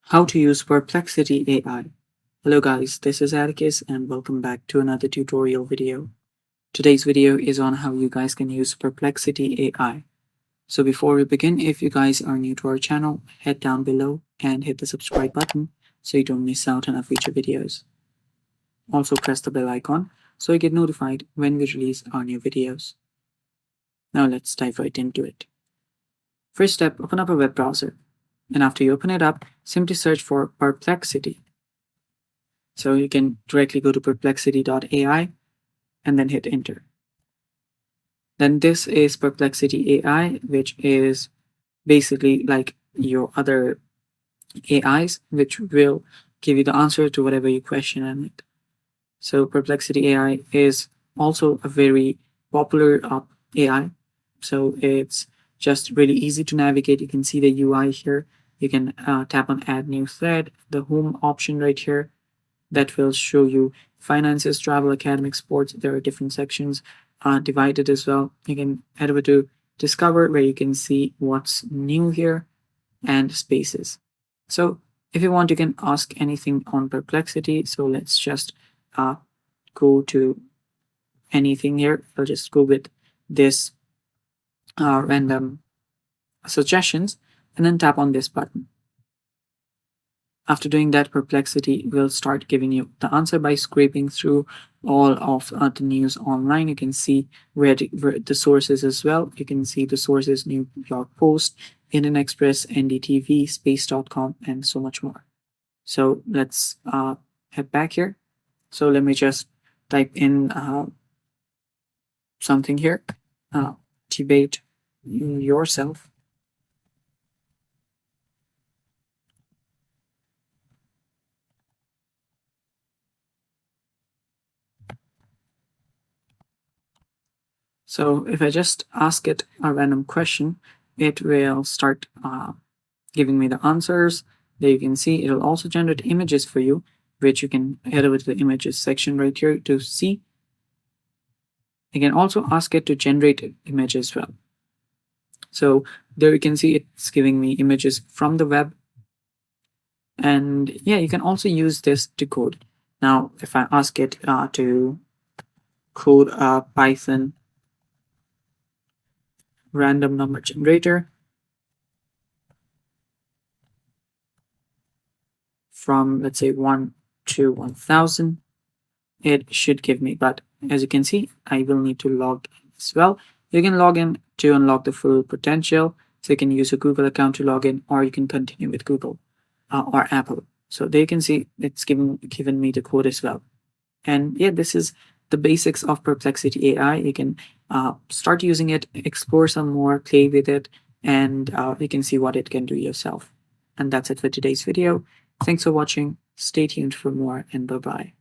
How to use Perplexity AI. Hello guys, this is Atticus and welcome back to another tutorial video. Today's video is on how you guys can use Perplexity AI. So before we begin, if you guys are new to our channel, head down below and hit the subscribe button so you don't miss out on our future videos. Also press the bell icon so you get notified when we release our new videos. Now let's dive right into it. First step, open up a web browser. And after you open it up, simply search for Perplexity. So you can directly go to perplexity.ai and then hit enter. Then this is Perplexity AI, which is basically like your other AIs, which will give you the answer to whatever you question in it. So Perplexity AI is also a very popular AI. So it's just really easy to navigate. You can see the UI here. You can tap on add new thread, the home option right here that will show you finances, travel, academic, sports. There are different sections divided as well. You can head over to discover where you can see what's new here and spaces. So if you want, you can ask anything on Perplexity. So let's just go to anything here. I'll just go with this random suggestions and then tap on this button. After doing that, Perplexity will start giving you the answer by scraping through all of the news online. You can see where the sources as well. You can see the sources: New York Post, Indian Express, NDTV, Space.com, and so much more. So let's head back here. So let me just type in something here. Debate yourself. So if I just ask it a random question, it will start giving me the answers. There you can see it'll also generate images for you, which you can head over to the images section right here to see. You can also ask it to generate images as well. So there you can see it's giving me images from the web. And yeah, you can also use this to code. Now, if I ask it to code a Python random number generator from, let's say, 1 to 1000, it should give me. But as you can see, I will need to log in as well. You can log in to unlock the full potential. So you can use a Google account to log in, or you can continue with Google or Apple. So there you can see it's given me the code as well. And yeah, this is the basics of Perplexity AI. You can start using it, explore some more, play with it, and you can see what it can do yourself. And that's it for today's video. Thanks for watching. Stay tuned for more, and bye-bye.